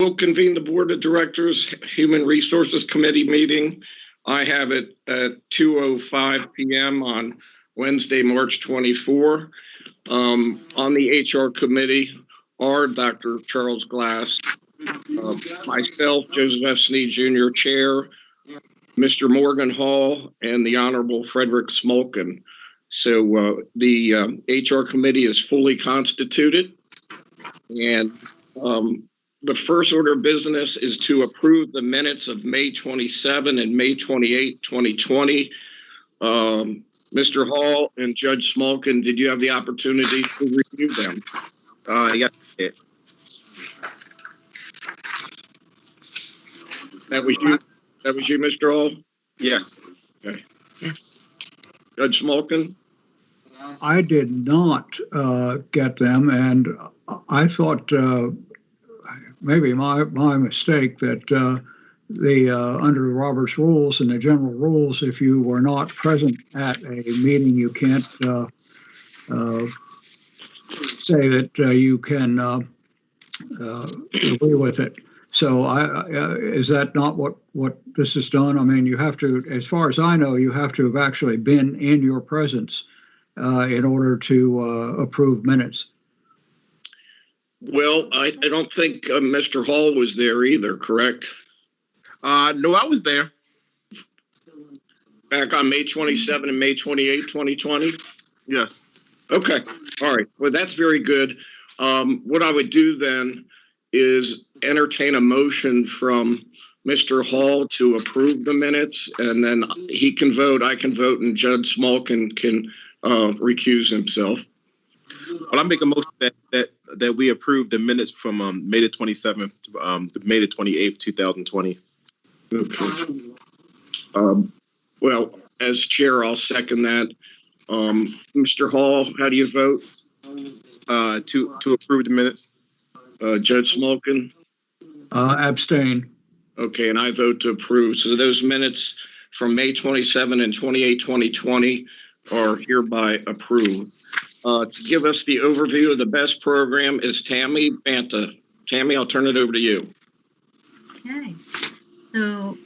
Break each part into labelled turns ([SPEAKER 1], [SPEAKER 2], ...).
[SPEAKER 1] We'll convene the Board of Directors Human Resources Committee meeting. I have it at 2:05 p.m. on Wednesday, March 24. On the HR committee are Dr. Charles Glass, myself, Joseph F. Sneed Jr., Chair, Mr. Morgan Hall, and the Honorable Frederick Smolkin. So the HR committee is fully constituted, and the first order of business is to approve the minutes of May 27 and May 28, 2020. Mr. Hall and Judge Smolkin, did you have the opportunity to review them?
[SPEAKER 2] Yes.
[SPEAKER 1] That was you. That was you, Mr. Hall?
[SPEAKER 2] Yes.
[SPEAKER 1] Okay. Judge Smolkin?
[SPEAKER 3] I did not get them, and I thought maybe my mistake that under the Roberts rules and the general rules, if you were not present at a meeting, you can't say that you can agree with it. So is that not what this has done? I mean, you have to, as far as I know, you have to have actually been in your presence in order to approve minutes.
[SPEAKER 1] Well, I don't think Mr. Hall was there either, correct?
[SPEAKER 2] No, I was there.
[SPEAKER 1] Back on May 27 and May 28, 2020?
[SPEAKER 2] Yes.
[SPEAKER 1] Okay. All right. Well, that's very good. What I would do then is entertain a motion from Mr. Hall to approve the minutes, and then he can vote, I can vote, and Judge Smolkin can recuse himself.
[SPEAKER 2] Well, I make a motion that we approve the minutes from May the 27th to May the 28th, 2020.
[SPEAKER 1] Okay. Well, as chair, I'll second that. Mr. Hall, how do you vote?
[SPEAKER 2] To approve the minutes.
[SPEAKER 1] Judge Smolkin?
[SPEAKER 3] Abstain.
[SPEAKER 1] Okay, and I vote to approve. So those minutes from May 27 and 28, 2020 are hereby approved. To give us the overview of the BEST program is Tammy Banta. Tammy, I'll turn it over to you.
[SPEAKER 4] Okay. So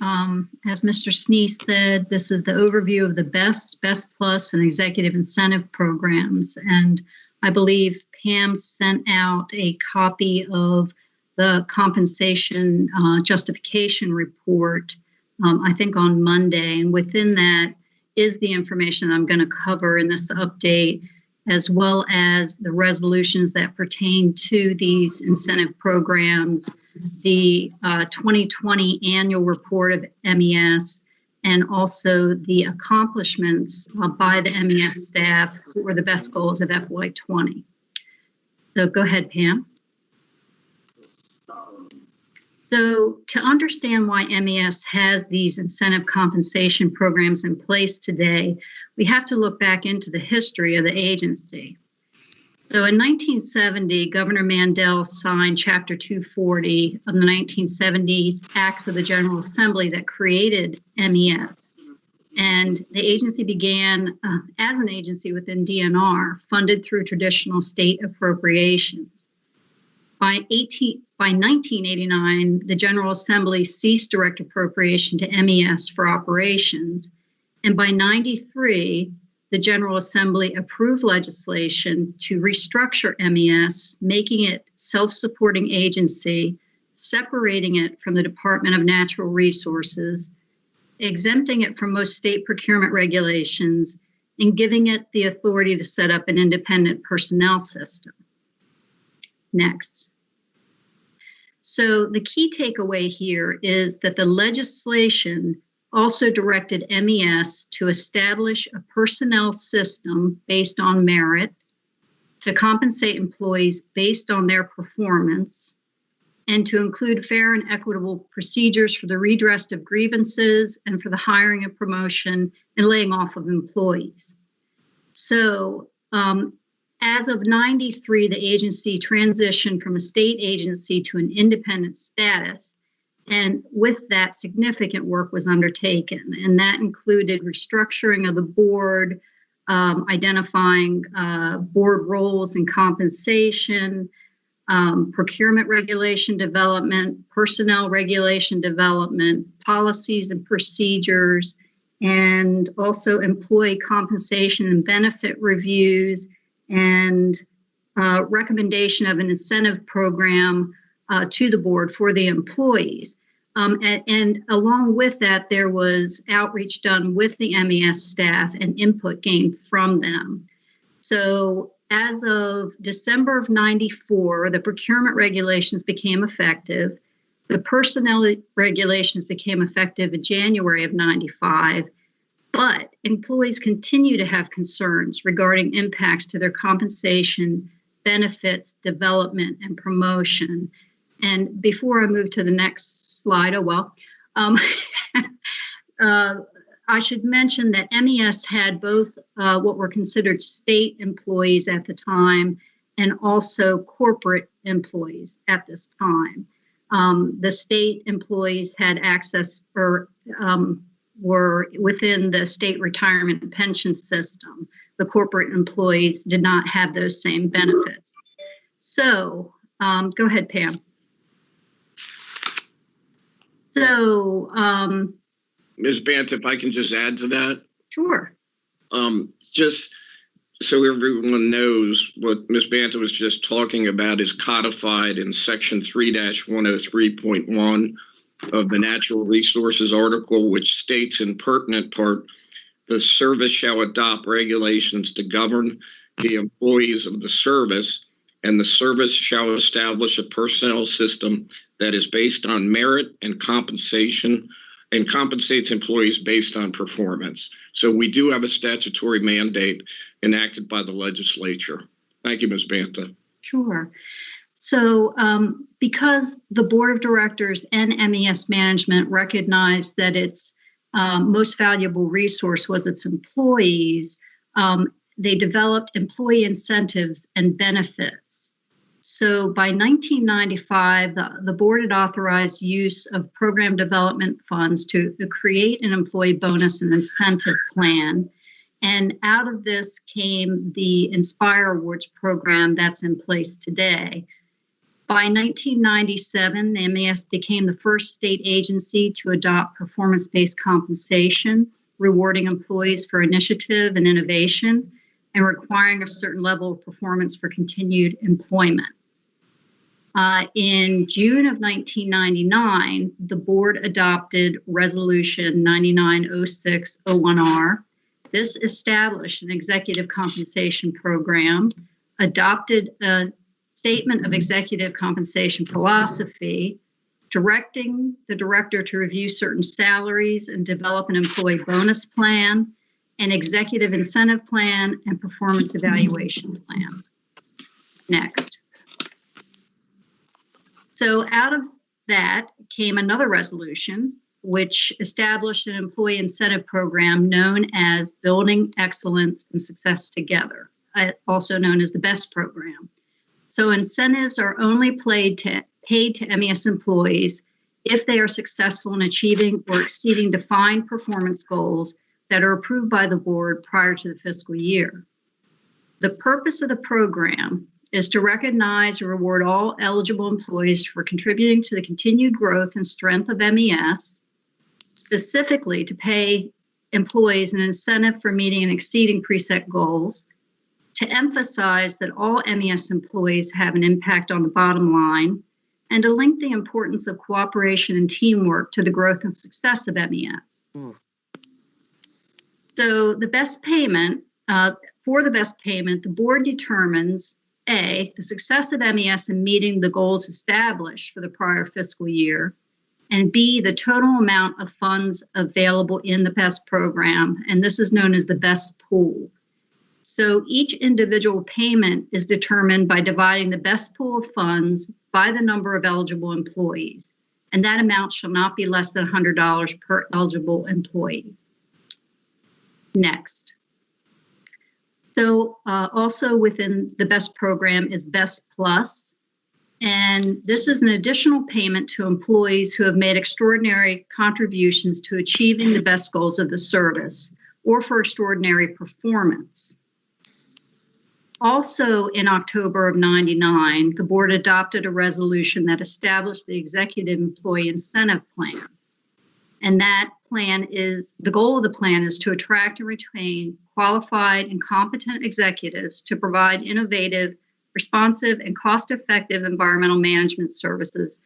[SPEAKER 4] as Mr. Sneed said, this is the overview of the BEST Plus, and executive incentive programs. And I believe Pam sent out a copy of the compensation justification report, I think on Monday. And within that is the information I'm going to cover in this update, as well as the resolutions that pertain to these incentive programs, the 2020 annual report of MES, and also the accomplishments by the MES staff for the best goals of FY20. So go ahead, Pam. So to understand why MES has these incentive compensation programs in place today, we have to look back into the history of the agency. So in 1970, Governor Mandel signed Chapter 240 of the 1970s Acts of the General Assembly that created MES. And the agency began as an agency within DNR, funded through traditional state appropriations. By 1989, the General Assembly ceased direct appropriation to MES for operations. And by 93, the General Assembly approved legislation to restructure MES, making it self-supporting agency, separating it from the Department of Natural Resources, exempting it from most state procurement regulations, and giving it the authority to set up an independent personnel system. Next. So the key takeaway here is that the legislation also directed MES to establish a personnel system based on merit, to compensate employees based on their performance, and to include fair and equitable procedures for the redress of grievances and for the hiring and promotion and laying off of employees. So as of 93, the agency transitioned from a state agency to an independent status. And with that, significant work was undertaken. And that included restructuring of the board, identifying board roles and compensation, procurement regulation development, personnel regulation development, policies and procedures, and also employee compensation and benefit reviews, and recommendation of an incentive program to the board for the employees. And along with that, there was outreach done with the MES staff and input gained from them. So as of December of '94, the procurement regulations became effective. The personnel regulations became effective in January of '95, but employees continue to have concerns regarding impacts to their compensation, benefits, development, and promotion. And before I move to the next slide, I should mention that MES had both what were considered state employees at the time and also corporate employees at this time. The state employees had access or were within the state retirement pension system. The corporate employees did not have those same benefits. So go ahead, Pam. So,
[SPEAKER 1] Ms. Bant, if I can just add to that.
[SPEAKER 4] Sure.
[SPEAKER 1] Just so everyone knows, what Ms. Banta was just talking about is codified in Section 3-103.1 of the Natural Resources Article, which states in pertinent part, the service shall adopt regulations to govern the employees of the service, and the service shall establish a personnel system that is based on merit and compensation and compensates employees based on performance. So we do have a statutory mandate enacted by the legislature. Thank you, Ms. Banta.
[SPEAKER 4] Sure. So because the board of directors and MES management recognized that its most valuable resource was its employees, they developed employee incentives and benefits. So by 1995, the board had authorized use of program development funds to create an employee bonus and incentive plan. And out of this came the Inspire Awards program that's in place today. By 1997, the MES became the first state agency to adopt performance-based compensation, rewarding employees for initiative and innovation, and requiring a certain level of performance for continued employment. In June of 1999, the board adopted Resolution 990601R. This established an executive compensation program, adopted a statement of executive compensation philosophy, directing the director to review certain salaries and develop an employee bonus plan, an executive incentive plan, and performance evaluation plan. Next. So out of that came another resolution, which established an employee incentive program known as Building Excellence and Success Together, also known as the BEST program. So incentives are only paid to MES employees if they are successful in achieving or exceeding defined performance goals that are approved by the board prior to the fiscal year. The purpose of the program is to recognize and reward all eligible employees for contributing to the continued growth and strength of MES, specifically to pay employees an incentive for meeting and exceeding preset goals, to emphasize that all MES employees have an impact on the bottom line, and to link the importance of cooperation and teamwork to the growth and success of MES. So the best payment, for the best payment, the board determines A, the success of MES in meeting the goals established for the prior fiscal year, and B, the total amount of funds available in the BEST program, and this is known as the BEST pool. So each individual payment is determined by dividing the BEST pool of funds by the number of eligible employees, and that amount shall not be less than $100 per eligible employee. Next. So also within the BEST program is BEST Plus, and this is an additional payment to employees who have made extraordinary contributions to achieving the BEST goals of the service or for extraordinary performance. Also in October of '99, the board adopted a resolution that established the Executive Employee Incentive Plan. And that plan is, the goal of the plan is to attract and retain qualified and competent executives to provide innovative, responsive, and cost-effective environmental management services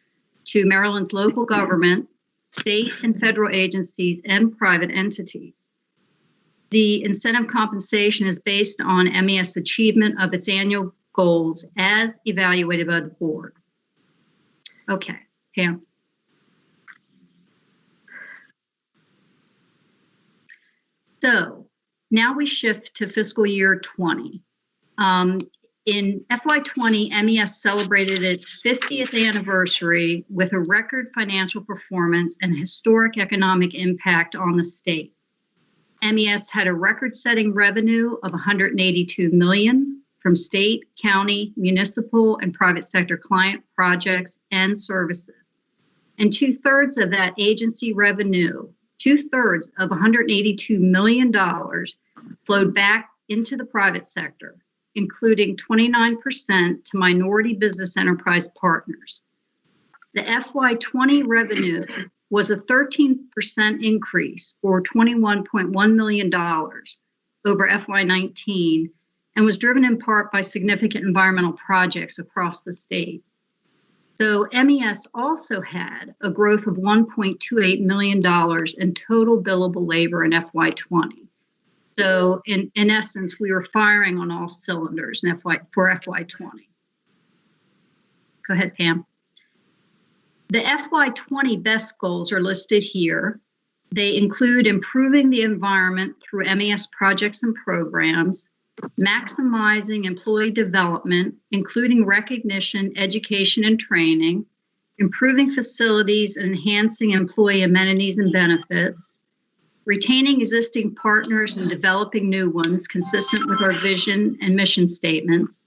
[SPEAKER 4] to Maryland's local government, state and federal agencies, and private entities. The incentive compensation is based on MES achievement of its annual goals as evaluated by the board. Okay, Pam. So now we shift to fiscal year 20. In FY20, MES celebrated its 50th anniversary with a record financial performance and historic economic impact on the state. MES had a record-setting revenue of $182 million from state, county, municipal, and private sector client projects and services. And two-thirds of that agency revenue, two-thirds of $182 million, flowed back into the private sector, including 29% to minority business enterprise partners. The FY20 revenue was a 13% increase, or $21.1 million over FY19, and was driven in part by significant environmental projects across the state. So MES also had a growth of $1.28 million in total billable labor in FY20. So in essence, we were firing on all cylinders for FY20. Go ahead, Pam. The FY20 BEST goals are listed here. They include improving the environment through MES projects and programs, maximizing employee development, including recognition, education, and training, improving facilities and enhancing employee amenities and benefits, retaining existing partners and developing new ones consistent with our vision and mission statements,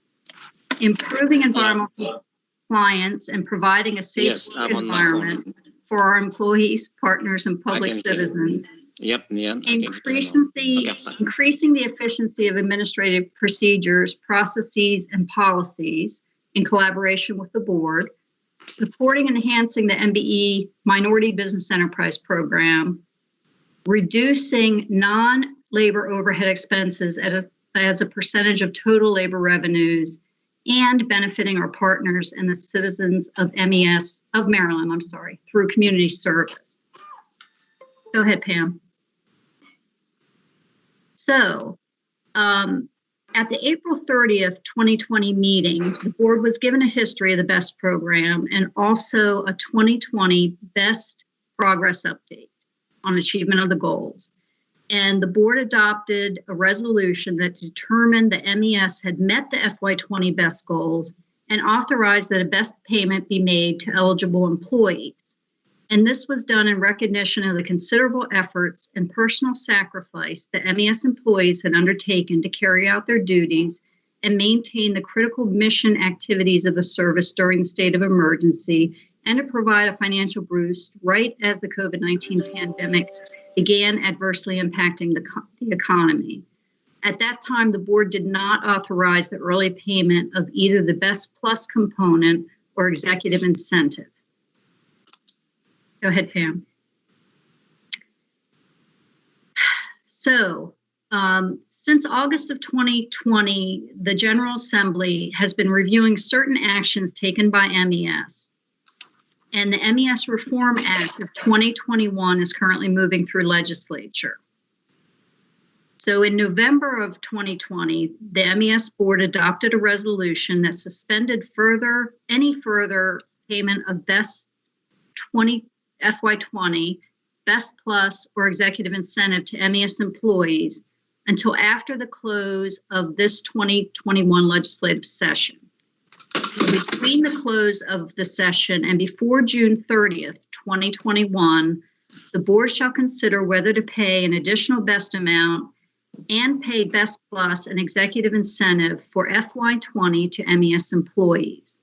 [SPEAKER 4] improving environmental compliance and providing a safe environment for our employees, partners, and public citizens. Increasing the efficiency of administrative procedures, processes, and policies in collaboration with the board, supporting and enhancing the MBE Minority Business Enterprise Program, reducing non-labor overhead expenses as a percentage of total labor revenues, and benefiting our partners and the citizens of Maryland, through community service. Go ahead, Pam. So, at the April 30th, 2020 meeting, the board was given a history of the BEST program and also a 2020 BEST progress update on achievement of the goals. And the board adopted a resolution that determined that MES had met the FY20 BEST goals and authorized that a BEST payment be made to eligible employees. And this was done in recognition of the considerable efforts and personal sacrifice that MES employees had undertaken to carry out their duties and maintain the critical mission activities of the service during the state of emergency, and to provide a financial boost right as the COVID-19 pandemic began adversely impacting the economy. At that time, the board did not authorize the early payment of either the BEST Plus component or executive incentive. Go ahead, Pam. So, since August of 2020, the General Assembly has been reviewing certain actions taken by MES. And the MES Reform Act of 2021 is currently moving through legislature. So in November of 2020, the MES board adopted a resolution that suspended any further payment of BEST FY20, BEST Plus, or executive incentive to MES employees until after the close of this 2021 legislative session. Between the close of the session and before June 30th, 2021, the board shall consider whether to pay an additional BEST amount and pay BEST Plus and executive incentive for FY20 to MES employees.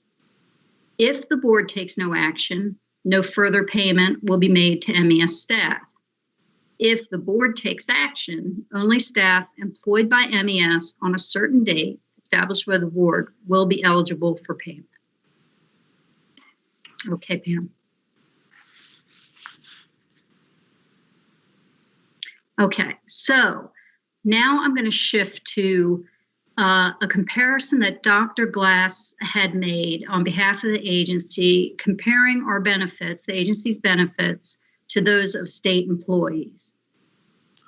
[SPEAKER 4] If the board takes no action, no further payment will be made to MES staff. If the board takes action, only staff employed by MES on a certain date established by the board will be eligible for payment. Okay, Pam. Okay, so now I'm going to shift to a comparison that Dr. Glass had made on behalf of the agency, comparing our benefits, the agency's benefits, to those of state employees.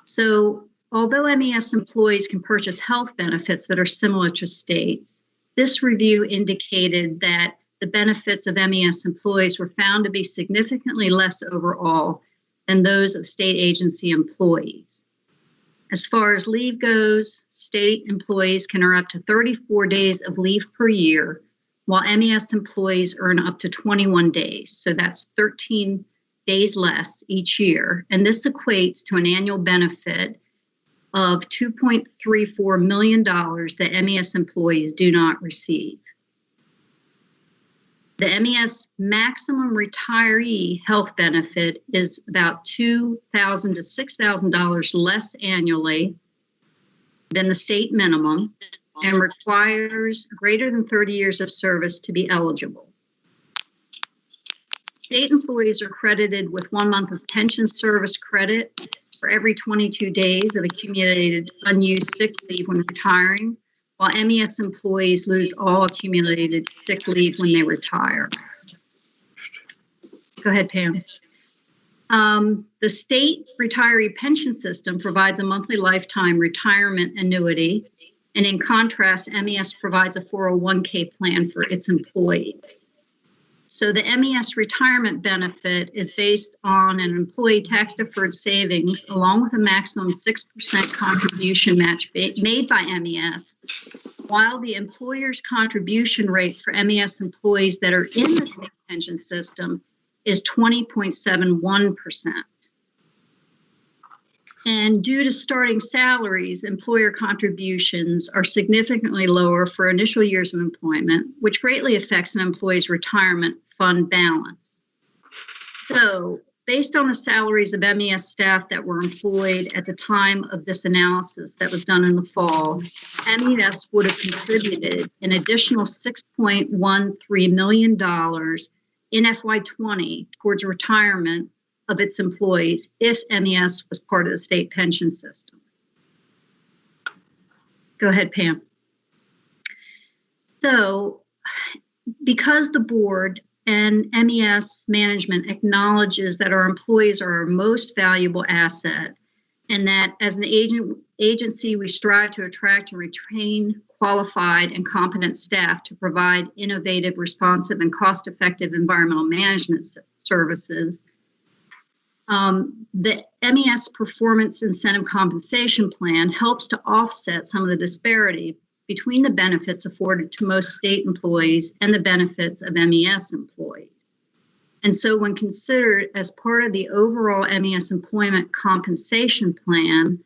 [SPEAKER 4] So although MES employees can purchase health benefits that are similar to states, this review indicated that the benefits of MES employees were found to be significantly less overall than those of state agency employees. As far as leave goes, state employees can earn up to 34 days of leave per year, while MES employees earn up to 21 days. So that's 13 days less each year. And this equates to an annual benefit of $2.34 million that MES employees do not receive. The MES maximum retiree health benefit is about $2,000 to $6,000 less annually than the state minimum and requires greater than 30 years of service to be eligible. State employees are credited with 1 month of pension service credit for every 22 days of accumulated unused sick leave when retiring, while MES employees lose all accumulated sick leave when they retire. Go ahead, Pam. The state retiree pension system provides a monthly lifetime retirement annuity, and in contrast, MES provides a 401k plan for its employees. So the MES retirement benefit is based on an employee tax-deferred savings along with a maximum 6% contribution match made by MES, while the employer's contribution rate for MES employees that are in the state pension system is 20.71%. And due to starting salaries, employer contributions are significantly lower for initial years of employment, which greatly affects an employee's retirement fund balance. So, based on the salaries of MES staff that were employed at the time of this analysis that was done in the fall, MES would have contributed an additional $6.13 million in FY20 towards retirement of its employees if MES was part of the state pension system. Go ahead, Pam. So, because the board and MES management acknowledges that our employees are our most valuable asset, and that as an agency we strive to attract and retain qualified and competent staff to provide innovative, responsive, and cost-effective environmental management services, the MES Performance Incentive Compensation Plan helps to offset some of the disparity between the benefits afforded to most state employees and the benefits of MES employees. And so when considered as part of the overall MES Employment Compensation Plan,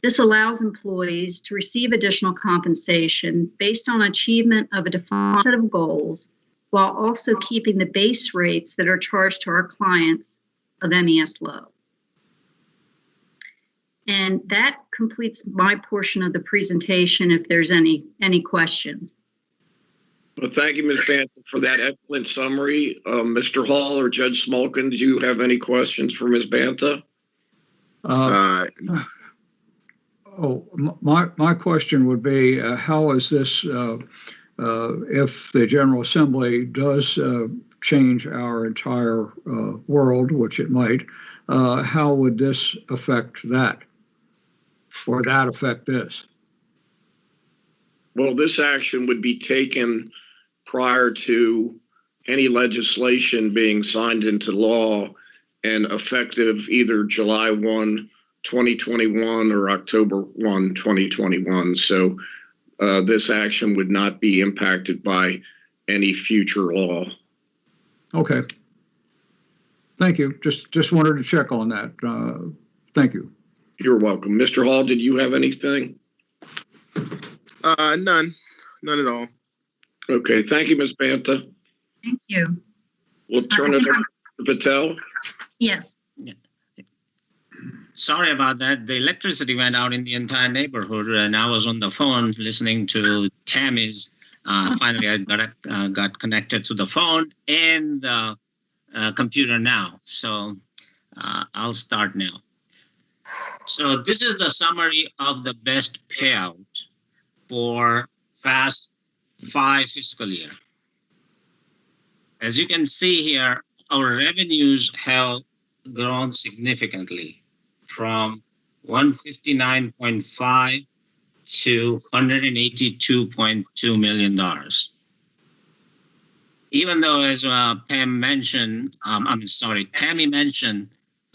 [SPEAKER 4] this allows employees to receive additional compensation based on achievement of a defined set of goals, while also keeping the base rates that are charged to our clients of MES low. And that completes my portion of the presentation if there's any questions.
[SPEAKER 1] Well, thank you, Ms. Banta, for that excellent summary. Mr. Hall or Judge Smolkin, do you have any questions for Ms. Banta?
[SPEAKER 3] My question would be, how is this, if the General Assembly does change our entire world, which it might, how would this affect that? Or that affect this?
[SPEAKER 1] Well, this action would be taken prior to any legislation being signed into law and effective either July 1, 2021 or October 1, 2021. So this action would not be impacted by any future law.
[SPEAKER 3] Okay. Thank you. Just wanted to check on that. Thank you.
[SPEAKER 1] You're welcome. Mr. Hall, did you have anything?
[SPEAKER 2] None at all.
[SPEAKER 1] Okay, thank you, Ms. Banta.
[SPEAKER 4] Thank you.
[SPEAKER 1] We'll turn it over to Patel.
[SPEAKER 4] Yes.
[SPEAKER 5] Sorry about that. The electricity went out in the entire neighborhood, and I was on the phone listening to Tammy's. Finally, I got connected to the phone and the computer now. So I'll start now. So this is the summary of the best payout for Fast 5 fiscal year. As you can see here, our revenues have grown significantly from 159.5 to $182.2 million. Even though, as Tammy mentioned,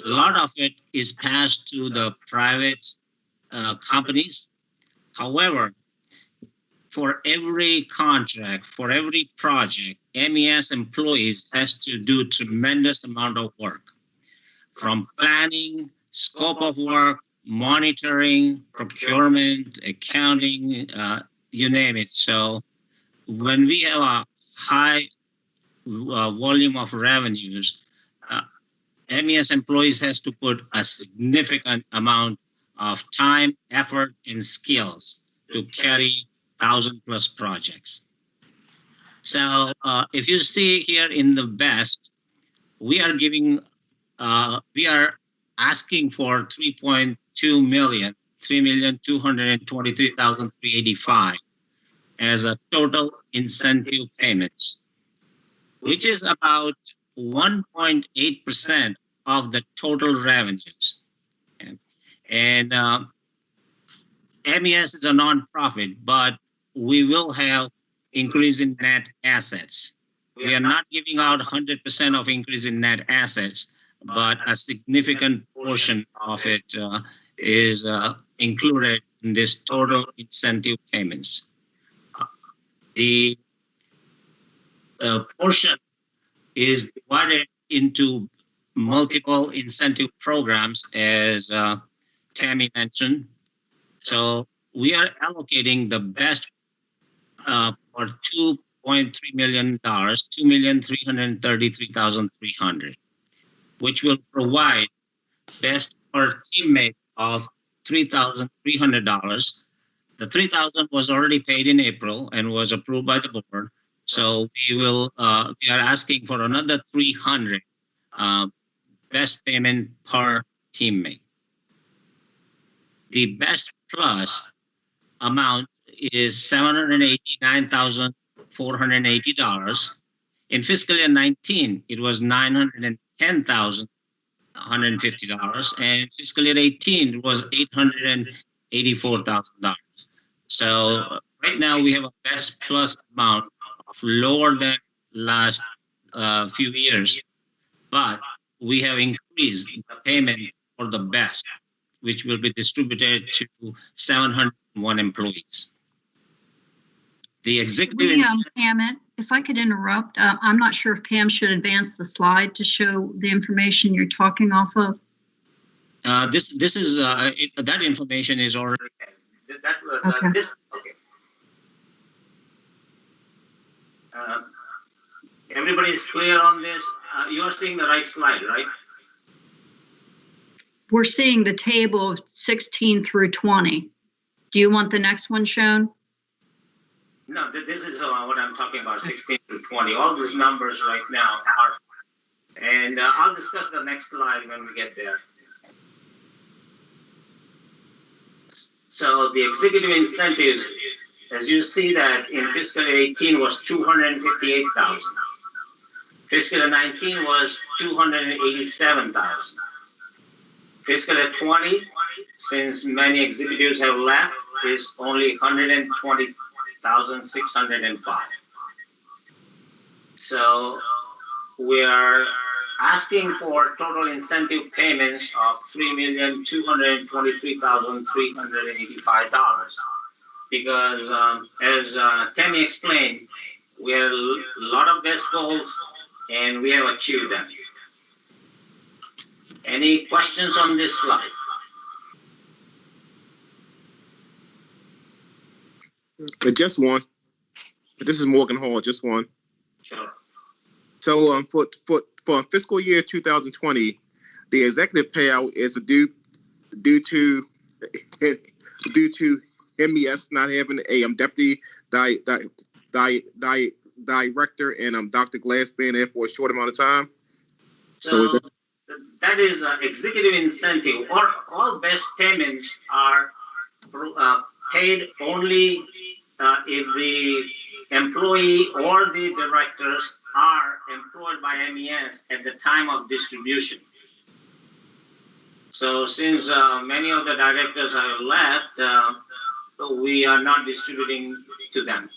[SPEAKER 5] a lot of it is passed to the private companies. However, for every contract, for every project, MES employees has to do tremendous amount of work, from planning, scope of work, monitoring, procurement, accounting, you name it. So when we have a high volume of revenues, MES employees has to put a significant amount of time, effort, and skills to carry 1,000+ projects. So if you see here in the best, we are giving, we are asking for 3.2 million, 3,223,385 as a total incentive payments, which is about 1.8% of the total revenues. And MES is a nonprofit, but we will have increase in net assets. We are not giving out 100% of increase in net assets, but a significant portion of it is included in this total incentive payments. The portion is divided into multiple incentive programs, as Tammy mentioned. So we are allocating the best for $2.3 million, 2,333,300, which will provide best per teammate of $3,300. The $3,000 was already paid in April and was approved by the board. So we are asking for another 300 best payment per teammate. The best plus amount is $789,480. In fiscal year 19, it was $910,150, and fiscal year 18 it was $884,000. So right now we have a best plus amount of lower than last few years, but we have increased the payment for the best, which will be distributed to 701 employees. The executive.
[SPEAKER 4] Pam, if I could interrupt, I'm not sure if Pam should advance the slide to show the information you're talking off of.
[SPEAKER 5] This is that information is already.
[SPEAKER 4] Okay.
[SPEAKER 5] Everybody is clear on this. You are seeing the right slide, right?
[SPEAKER 4] We're seeing the table of 16 through 20. Do you want the next one shown?
[SPEAKER 5] No, this is what I'm talking about, 16 through 20. All these numbers right now are, and I'll discuss the next slide when we get there. So the executive incentives, as you see that in fiscal 18 was 258,000. Fiscal 19 was 287,000. Fiscal 20, since many executives have left, is only 120,605. So we are asking for total incentive payments of $3,223,385 because, as Tammy explained, we have a lot of best goals and we have achieved them. Any questions on this slide?
[SPEAKER 2] Just one. This is Morgan Hall, just one.
[SPEAKER 5] Sure.
[SPEAKER 2] So for fiscal year 2020, the executive payout is due due to MES not having a deputy director and Dr. Glass being there for a short amount of time.
[SPEAKER 5] So that is executive incentive. All best payments are paid only if the employee or the directors are employed by MES at the time of distribution. So since many of the directors have left, we are not distributing to them.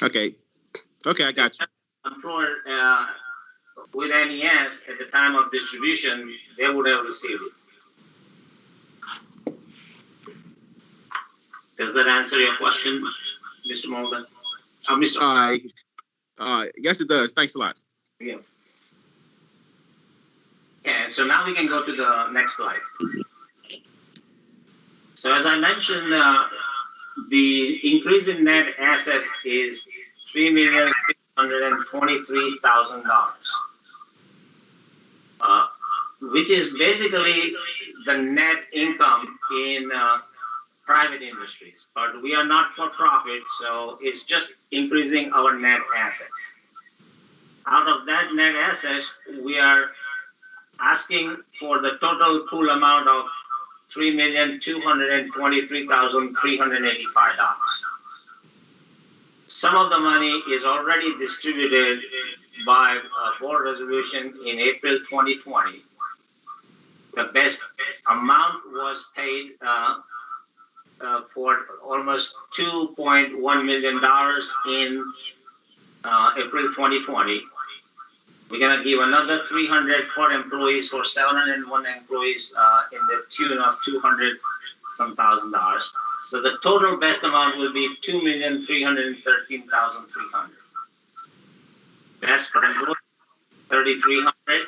[SPEAKER 2] Okay, I got you.
[SPEAKER 5] Employed with MES at the time of distribution, they would have received it. Does that answer your question, Mr. Mulder? Mr.
[SPEAKER 2] Yes, it does. Thanks a lot.
[SPEAKER 5] Yeah. Okay, so now we can go to the next slide. So as I mentioned, the increase in net assets is $3,623,000, which is basically the net income in private industries. But we are not for profit, so it's just increasing our net assets. Out of that net assets, we are asking for the total pool amount of $3,223,385. Some of the money is already distributed by board resolution in April 2020. The best amount was paid for almost $2.1 million in April 2020. We're going to give another 300 for employees for 701 employees in the tune of $200,000. So the total best amount will be $2,313,300. Best for employees, 3,300.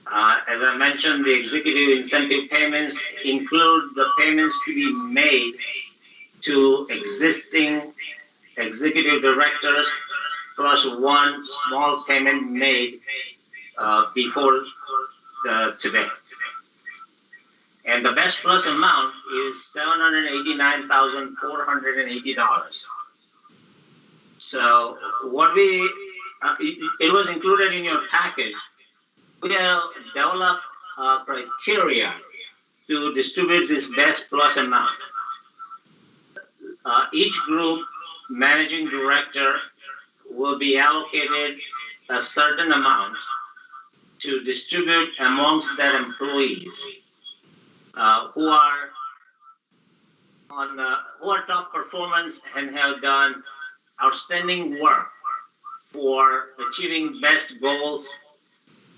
[SPEAKER 5] As I mentioned, the executive incentive payments include the payments to be made to existing executive directors, plus one small payment made before today. And the best plus amount is $789,480. So what it was included in your package. We have developed criteria to distribute this best plus amount. Each group managing director will be allocated a certain amount to distribute amongst their employees who are top performance and have done outstanding work for achieving best goals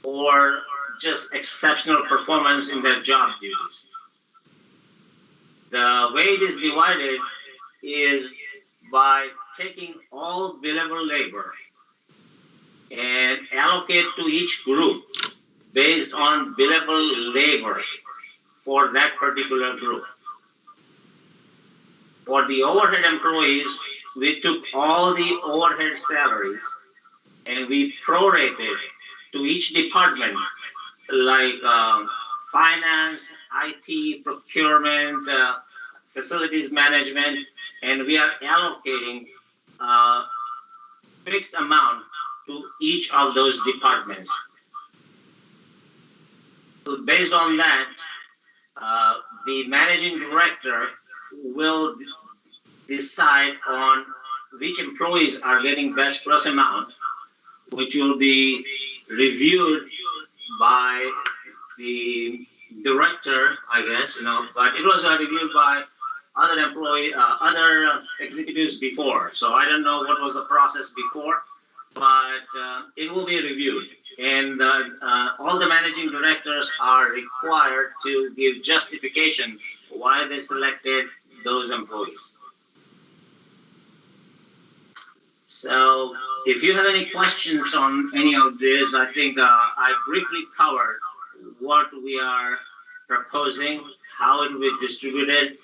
[SPEAKER 5] or just exceptional performance in their job duties. The way it is divided is by taking all billable labor and allocate to each group based on billable labor for that particular group. For the overhead employees, we took all the overhead salaries and we prorated to each department, like finance, IT, procurement, facilities management, and we are allocating fixed amount to each of those departments. So based on that, the managing director will decide on which employees are getting best plus amount, which will be reviewed by the director, I guess, but it was reviewed by other executives before. So I don't know what was the process before, but it will be reviewed. And all the managing directors are required to give justification why they selected those employees. So if you have any questions on any of this, I think I briefly covered what we are proposing, how it will be distributed,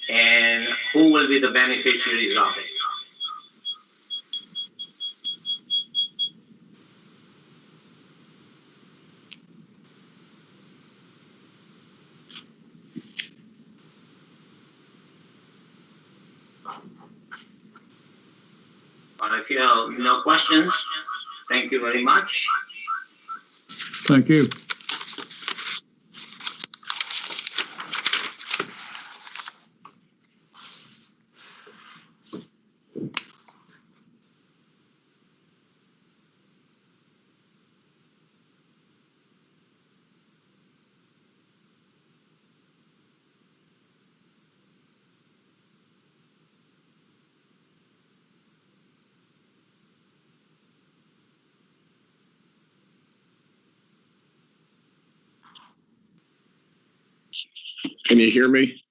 [SPEAKER 5] and who will be the beneficiaries of it. If you have no questions, thank you very much.
[SPEAKER 3] Thank you.
[SPEAKER 1] Can you hear me?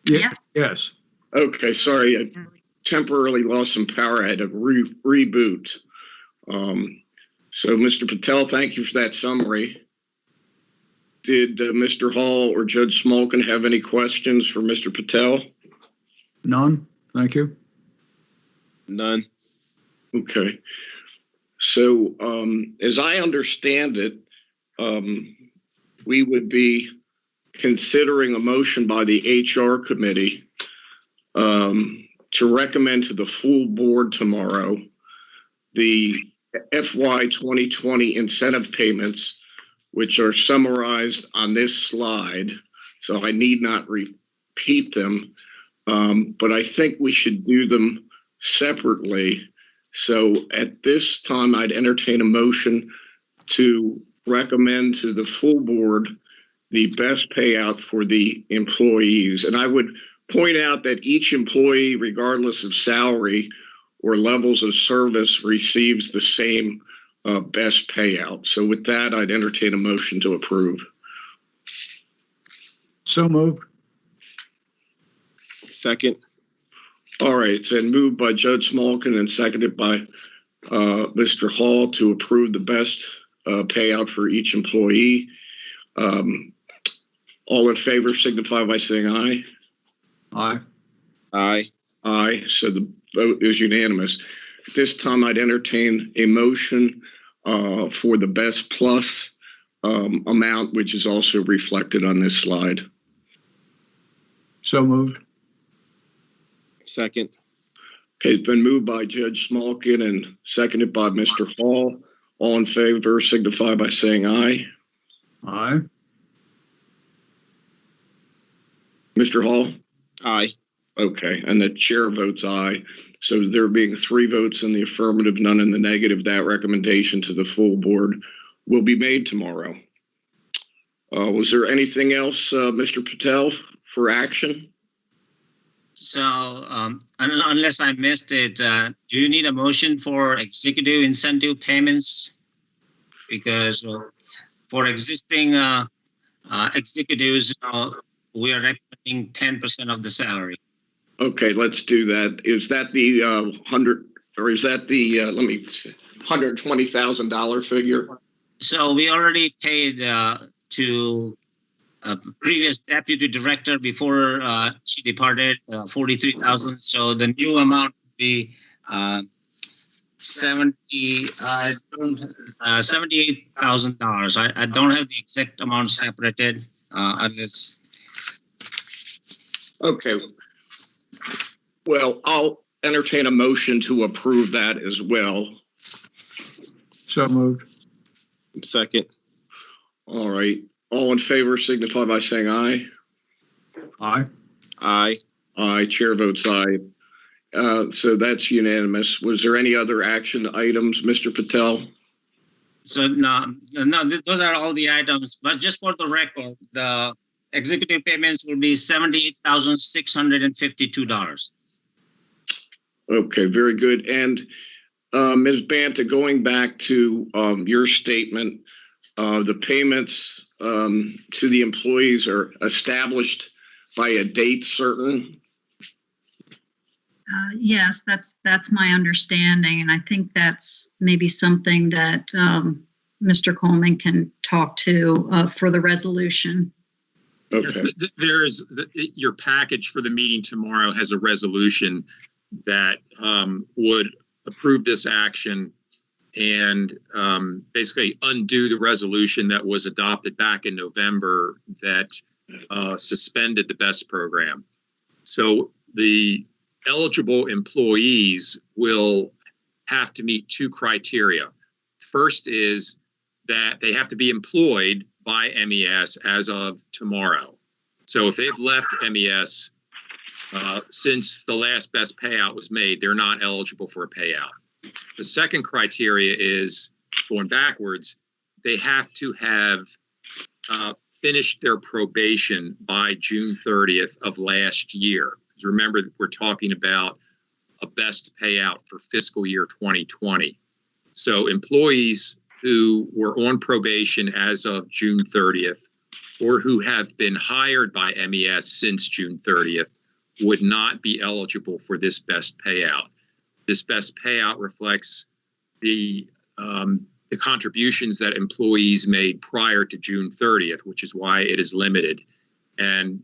[SPEAKER 4] Yes.
[SPEAKER 3] Yes.
[SPEAKER 1] Okay, sorry, I temporarily lost some power. I had to reboot. So, Mr. Patel, thank you for that summary. Did Mr. Hall or Judge Smolkin have any questions for Mr. Patel?
[SPEAKER 3] None. Thank you.
[SPEAKER 2] None.
[SPEAKER 1] Okay. So, as I understand it, we would be considering a motion by the HR committee to recommend to the full board tomorrow the FY 2020 incentive payments, which are summarized on this slide. So I need not repeat them, but I think we should do them separately. So at this time, I'd entertain a motion to recommend to the full board the best payout for the employees. And I would point out that each employee, regardless of salary or levels of service, receives the same best payout. So with that, I'd entertain a motion to approve.
[SPEAKER 3] So moved.
[SPEAKER 2] Second.
[SPEAKER 1] All right, it's been moved by Judge Smolkin and seconded by Mr. Hall to approve the best payout for each employee. All in favor signify by saying aye.
[SPEAKER 3] Aye.
[SPEAKER 2] Aye.
[SPEAKER 1] Aye, so the vote is unanimous. At this time, I'd entertain a motion for the best plus amount, which is also reflected on this slide.
[SPEAKER 3] So moved.
[SPEAKER 2] Second.
[SPEAKER 1] Okay, it's been moved by Judge Smolkin and seconded by Mr. Hall. All in favor signify by saying aye.
[SPEAKER 3] Aye.
[SPEAKER 1] Mr. Hall?
[SPEAKER 2] Aye.
[SPEAKER 1] Okay, and the chair votes aye. So there being 3 votes in the affirmative, none in the negative, that recommendation to the full board will be made tomorrow. Was there anything else, Mr. Patel, for action?
[SPEAKER 5] So unless I missed it, do you need a motion for executive incentive payments? Because for existing executives, we are recommending 10% of the salary.
[SPEAKER 1] Okay, let's do that. Is that the 100, or is that the $120,000 figure?
[SPEAKER 5] So we already paid to a previous deputy director before she departed, $43,000. So the new amount would be $78,000. I don't have the exact amount separated unless.
[SPEAKER 1] Okay. Well, I'll entertain a motion to approve that as well.
[SPEAKER 3] So moved.
[SPEAKER 2] Second.
[SPEAKER 1] All right. All in favor signify by saying aye.
[SPEAKER 3] Aye.
[SPEAKER 2] Aye.
[SPEAKER 1] Aye. Chair votes aye. So that's unanimous. Was there any other action items, Mr. Patel?
[SPEAKER 5] So no, those are all the items. But just for the record, the executive payments will be $78,652.
[SPEAKER 1] Okay, very good. And Ms. Banta, going back to your statement, the payments to the employees are established by a date certain?
[SPEAKER 4] Yes, that's my understanding, and I think that's maybe something that Mr. Coleman can talk to for the resolution.
[SPEAKER 1] Okay.
[SPEAKER 6] Yes, there is your package for the meeting tomorrow has a resolution that would approve this action and basically undo the resolution that was adopted back in November that suspended the BEST program. So the eligible employees will have to meet two criteria. First is that they have to be employed by MES as of tomorrow. So if they've left MES since the last best payout was made, they're not eligible for a payout. The second criteria is, going backwards, they have to have finished their probation by June 30th of last year. Because remember, we're talking about a best payout for fiscal year 2020. So employees who were on probation as of June 30th or who have been hired by MES since June 30th would not be eligible for this best payout. This best payout reflects the contributions that employees made prior to June 30th, which is why it is limited. And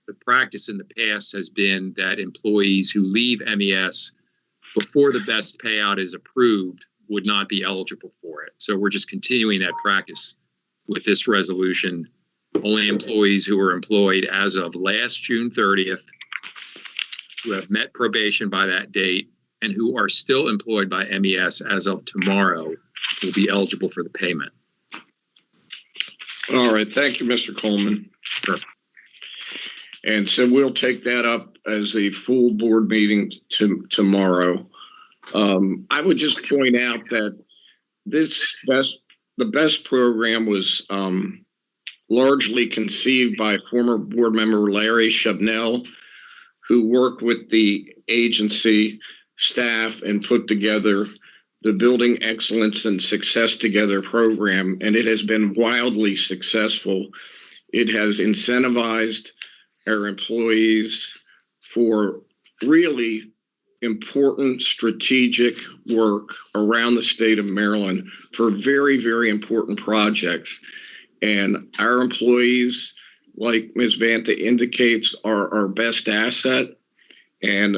[SPEAKER 6] the practice in the past has been that employees who leave MES before the best payout is approved would not be eligible for it. So we're just continuing that practice with this resolution. Only employees who were employed as of last June 30th, who have met probation by that date, and who are still employed by MES as of tomorrow will be eligible for the payment.
[SPEAKER 1] All right. Thank you, Mr. Coleman.
[SPEAKER 6] Sure.
[SPEAKER 1] And so we'll take that up as a full board meeting tomorrow. I would just point out that the BEST program was largely conceived by former board member Larry Chubnell, who worked with the agency staff and put together the Building Excellence and Success Together program, and it has been wildly successful. It has incentivized our employees for really important strategic work around the state of Maryland for very, very important projects. And our employees, like Ms. Banta indicates, are our best asset. And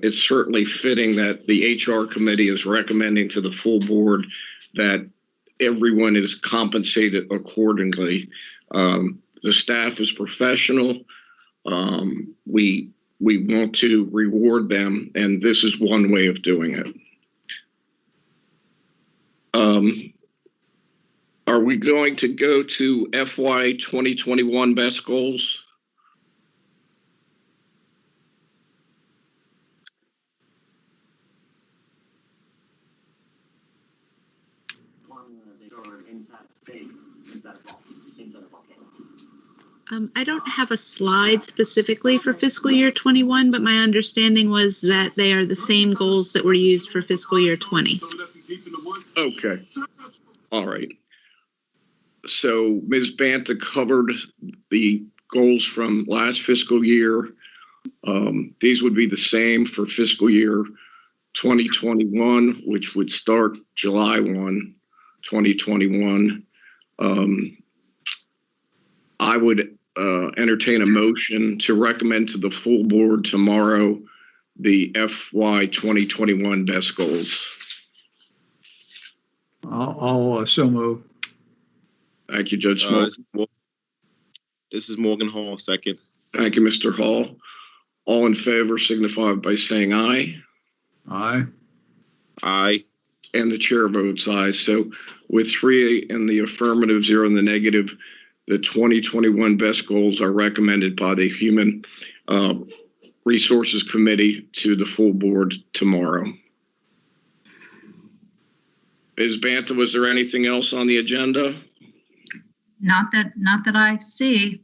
[SPEAKER 1] it's certainly fitting that the HR committee is recommending to the full board that everyone is compensated accordingly. The staff is professional. We want to reward them, and this is one way of doing it. Are we going to go to FY 2021 best goals?
[SPEAKER 7] I don't have a slide specifically for fiscal year 21, but my understanding was that they are the same goals that were used for fiscal year 20.
[SPEAKER 1] Okay. All right. So Ms. Banta covered the goals from last fiscal year. These would be the same for fiscal year 2021, which would start July 1, 2021. I would entertain a motion to recommend to the full board tomorrow the FY 2021 best goals.
[SPEAKER 3] I'll so move.
[SPEAKER 1] Thank you, Judge Smoltz.
[SPEAKER 2] This is Morgan Hall, second.
[SPEAKER 1] Thank you, Mr. Hall. All in favor signify by saying aye.
[SPEAKER 3] Aye.
[SPEAKER 2] Aye.
[SPEAKER 1] And the chair votes aye. So with 3 in the affirmative, 0 in the negative, the 2021 best goals are recommended by the Human Resources Committee to the full board tomorrow. Ms. Banta, was there anything else on the agenda?
[SPEAKER 4] Not that I see.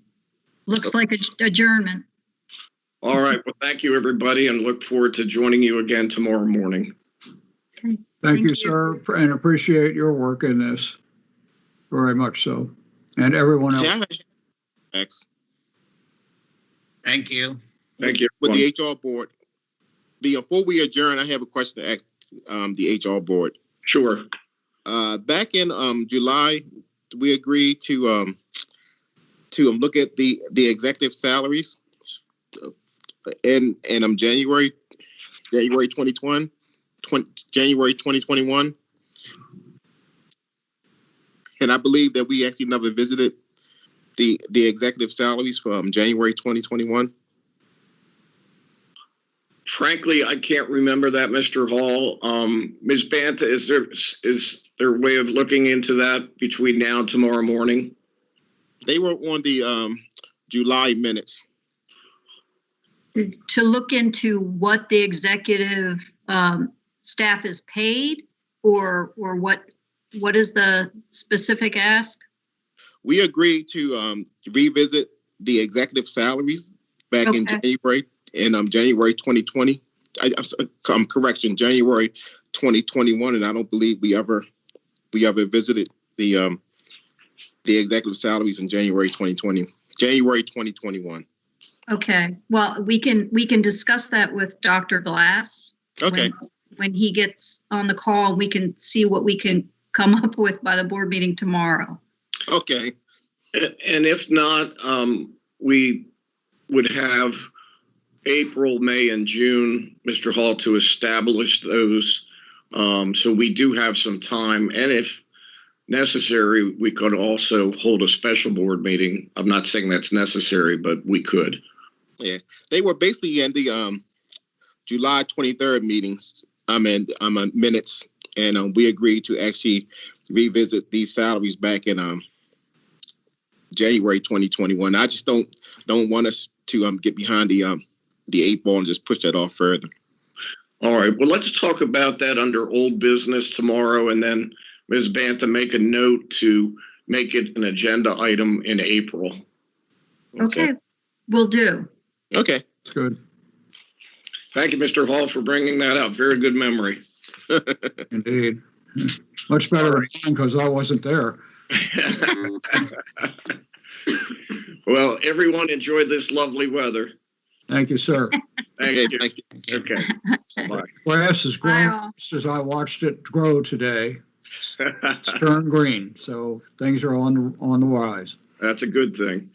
[SPEAKER 4] Looks like adjournment.
[SPEAKER 1] All right. Well, thank you, everybody, and look forward to joining you again tomorrow morning.
[SPEAKER 4] Okay.
[SPEAKER 3] Thank you, sir, and appreciate your work in this. Very much so. And everyone else.
[SPEAKER 2] Thanks.
[SPEAKER 5] Thank you.
[SPEAKER 1] Thank you.
[SPEAKER 2] With the HR board, before we adjourn, I have a question to ask the HR board.
[SPEAKER 1] Sure.
[SPEAKER 2] Back in July, we agreed to look at the executive salaries in January 2021. And I believe that we actually never visited the executive salaries from January 2021.
[SPEAKER 1] Frankly, I can't remember that, Mr. Hall. Ms. Bantha, is there a way of looking into that between now and tomorrow morning?
[SPEAKER 2] They were on the July minutes.
[SPEAKER 4] To look into what the executive staff is paid, or what is the specific ask?
[SPEAKER 2] We agreed to revisit the executive salaries back in January 2020. I'm correction, January 2021, and I don't believe we ever visited the executive salaries in January 2021.
[SPEAKER 4] Okay, well, we can discuss that with Dr. Glass.
[SPEAKER 2] Okay.
[SPEAKER 4] When he gets on the call, we can see what we can come up with by the board meeting tomorrow.
[SPEAKER 2] Okay.
[SPEAKER 1] And if not, we would have April, May, and June, Mr. Hall, to establish those. So we do have some time. And if necessary, we could also hold a special board meeting. I'm not saying that's necessary, but we could.
[SPEAKER 2] Yeah, they were basically in the July 23rd meetings. Minutes, and we agreed to actually revisit these salaries back in January 2021. I just don't want us to get behind the 8 ball and just push that off further.
[SPEAKER 1] All right. Well, let's talk about that under old business tomorrow, and then Ms. Bantha, make a note to make it an agenda item in April.
[SPEAKER 4] Okay, will do.
[SPEAKER 2] Okay.
[SPEAKER 3] Good.
[SPEAKER 1] Thank you, Mr. Hall, for bringing that up. Very good memory.
[SPEAKER 3] Indeed. Much better than mine because I wasn't there.
[SPEAKER 1] Well, everyone enjoyed this lovely weather.
[SPEAKER 3] Thank you, sir.
[SPEAKER 1] Thank you.
[SPEAKER 2] Thank you.
[SPEAKER 1] Okay. Bye.
[SPEAKER 3] Grass is growing
[SPEAKER 4] Wow.
[SPEAKER 3] just as I watched it grow today. It's turned green, so things are on the rise.
[SPEAKER 1] That's a good thing.